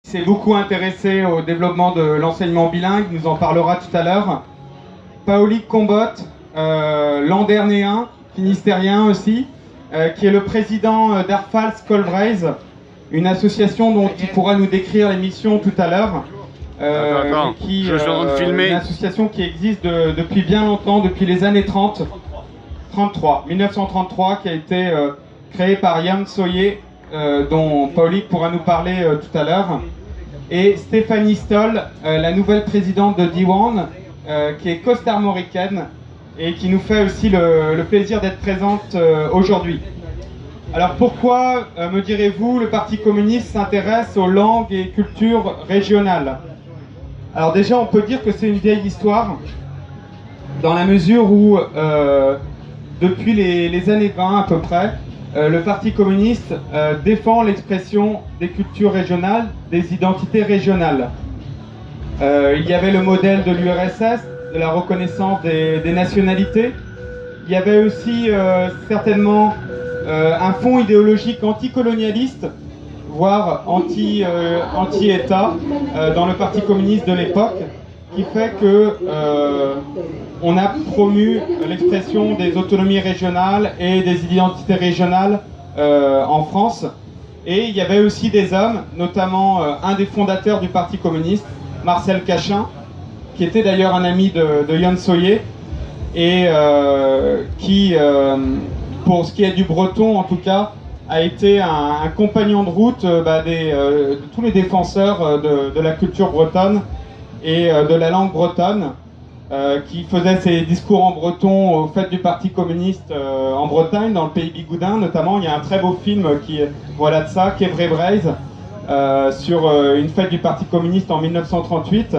s'est beaucoup intéressé au développement de l'enseignement bilingue, nous en parlera tout à l'heure. Paulique Combotte, landernien, finistérien aussi, qui est le président d'Airfals Colbraise, une association dont il pourra nous décrire les missions tout à l'heure. Une association qui existe depuis bien longtemps, depuis les années 1933, qui a été créée par Jan Soye, dont Paulique pourra nous parler tout à l'heure. Et Stéphanie Stoll, la nouvelle présidente de Diwan, qui est costarmoricaine et qui nous fait aussi le plaisir d'être présente aujourd'hui. Alors pourquoi, me direz-vous, le Parti communiste s'intéresse aux langues et cultures régionales? Alors déjà, on peut dire que c'est une vieille histoire, dans la mesure où, depuis les années 20 à peu près, le Parti communiste défend l'expression des cultures régionales, des identités régionales. Il y avait le modèle de l'URSS, de la reconnaissance des nationalités. Il y avait aussi certainement un fond idéologique anticolonialiste, voire anti-État dans le Parti communiste de l'époque, qui fait que on a promu l'expression des autonomies régionales et des identités régionales en France. Et il y avait aussi des hommes, notamment un des fondateurs du Parti communiste, Marcel Cachin, qui était d'ailleurs un ami de Jan Soye, et qui, pour ce qui est du breton en tout cas, a été un compagnon de route de tous les défenseurs de la culture bretonne et de la langue bretonne, qui faisait ses discours en breton aux fêtes du Parti communiste en Bretagne, dans le pays bigoudin notamment. Il y a un très beau film qui voilà de ça, Qu'Evray Braise, sur une fête du Parti communiste en 1938.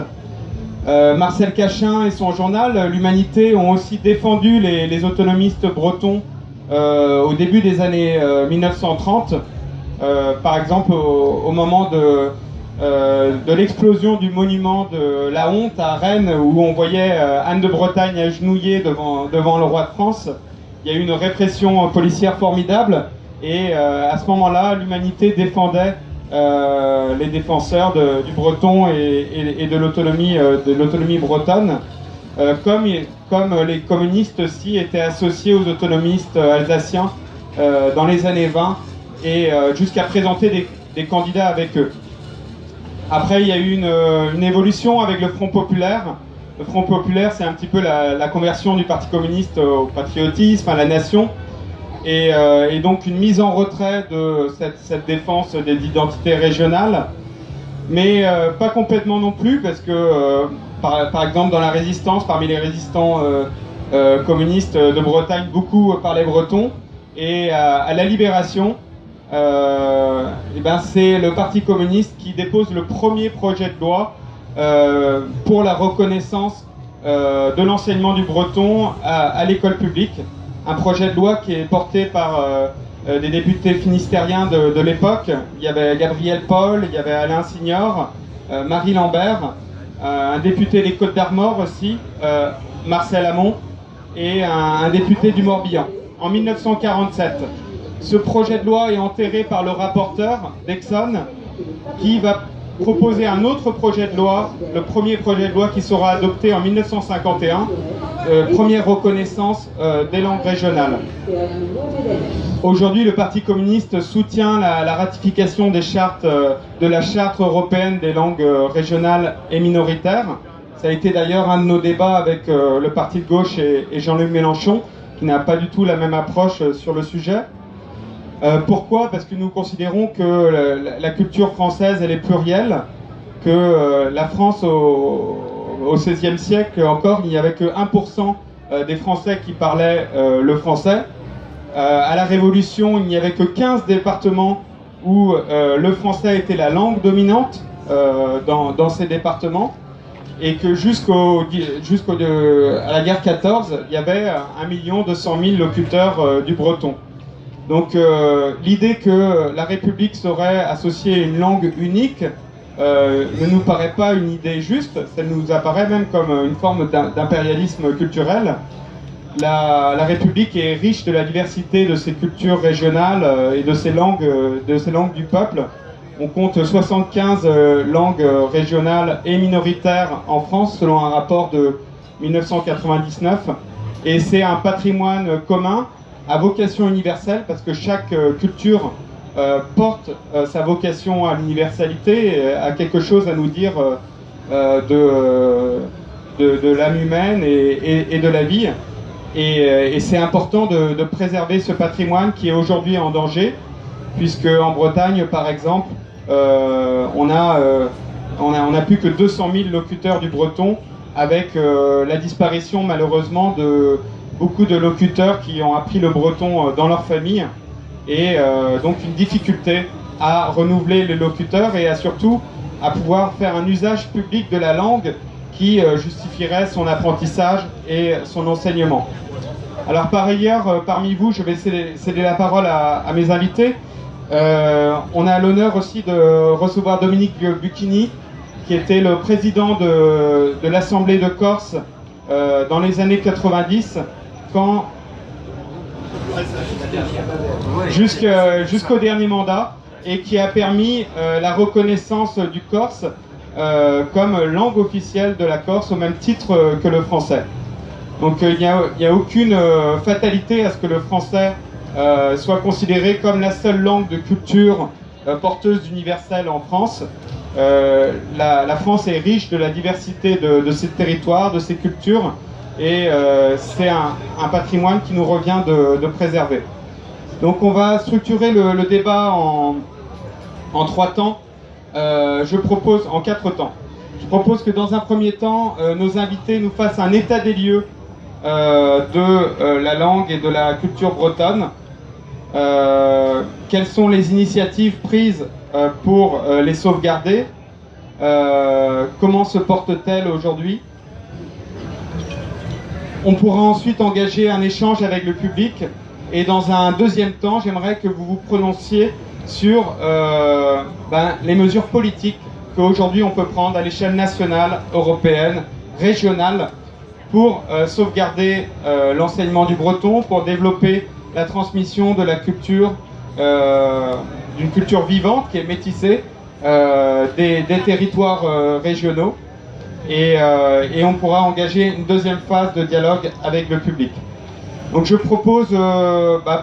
Marcel Cachin et son journal, l'Humanité, ont aussi défendu les autonomistes bretons au début des années 1930, par exemple au moment de l'explosion du monument de la honte à Rennes, où on voyait Anne de Bretagne agenouillée devant le roi de France. Il y a eu une répression policière formidable, et à ce moment-là, l'Humanité défendait les défenseurs du breton et de l'autonomie bretonne, comme les communistes aussi étaient associés aux autonomistes alsaciens dans les années 20, et jusqu'à présenter des candidats avec eux. Après, il y a eu une évolution avec le Front populaire. Le Front populaire, c'est un petit peu la conversion du Parti communiste au patriotisme, à la nation, et donc une mise en retrait de cette défense des identités régionales, mais pas complètement non plus, parce que par exemple dans la résistance, parmi les résistants communistes de Bretagne, beaucoup parlaient breton, et à la Libération, c'est le Parti communiste qui dépose le premier projet de loi pour la reconnaissance de l'enseignement du breton à l'école publique. Un projet de loi qui est porté par des députés finistériens de l'époque. Il y avait Gabriel Paul, il y avait Alain Signor, Marie Lambert, un député des Côtes-d'Armor aussi, Marcel Hamon, et un député du Morbihan, en 1947. Ce projet de loi est enterré par le rapporteur, Dexon, qui va proposer un autre projet de loi, le premier projet de loi qui sera adopté en 1951, première reconnaissance des langues régionales. Aujourd'hui, le Parti communiste soutient la ratification des chartes, de la Charte européenne des langues régionales et minoritaires. Ça a été d'ailleurs un de nos débats avec le Parti de gauche et Jean-Luc Mélenchon, qui n'a pas du tout la même approche sur le sujet. Pourquoi? Parce que nous considérons que la culture française, elle est plurielle, que la France, au XVIe siècle encore, il n'y avait que 1% des Français qui parlaient le français. À la Révolution, il n'y avait que 15 départements où le français était la langue dominante dans ces départements, et que à la guerre 14, il y avait 1 200 000 locuteurs du breton. Donc l'idée que la République serait associée à une langue unique ne nous paraît pas une idée juste, ça nous apparaît même comme une forme d'impérialisme culturel. La République est riche de la diversité de ses cultures régionales et de ses langues du peuple. On compte 75 langues régionales et minoritaires en France, selon un rapport de 1999. Et c'est un patrimoine commun à vocation universelle, parce que chaque culture porte sa vocation à l'universalité, à quelque chose à nous dire de l'âme humaine et de la vie. Et c'est important de préserver ce patrimoine qui est aujourd'hui en danger, puisque en Bretagne, par exemple, on n'a plus que 200 000 locuteurs du breton, avec la disparition malheureusement de beaucoup de locuteurs qui ont appris le breton dans leur famille, et donc une difficulté à renouveler les locuteurs et surtout à pouvoir faire un usage public de la langue qui justifierait son apprentissage et son enseignement. Alors par ailleurs, parmi vous, je vais céder la parole à mes invités. On a l'honneur aussi de recevoir Dominique Bucchini, qui était le président de l'Assemblée de Corse dans les années 90, jusqu'au dernier mandat, et qui a permis la reconnaissance du corse comme langue officielle de la Corse, au même titre que le français. Donc il n'y a aucune fatalité à ce que le français soit considéré comme la seule langue de culture porteuse d'universel en France. La France est riche de la diversité de ses territoires, de ses cultures, et c'est un patrimoine qui nous revient de préserver. Donc on va structurer le débat en 3 temps. Je propose en 4 temps. Je propose que dans un premier temps, nos invités nous fassent un état des lieux de la langue et de la culture bretonne. Quelles sont les initiatives prises pour les sauvegarder? Comment se portent-elles aujourd'hui? On pourra ensuite engager un échange avec le public, et dans un deuxième temps, j'aimerais que vous vous prononciez sur les mesures politiques qu'aujourd'hui on peut prendre à l'échelle nationale, européenne, régionale, pour sauvegarder l'enseignement du breton, pour développer la transmission de la culture, d'une culture vivante qui est métissée, des territoires régionaux, et on pourra engager une deuxième phase de dialogue avec le public. Donc je propose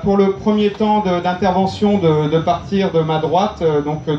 pour le premier temps d'intervention de partir de ma droite, donc de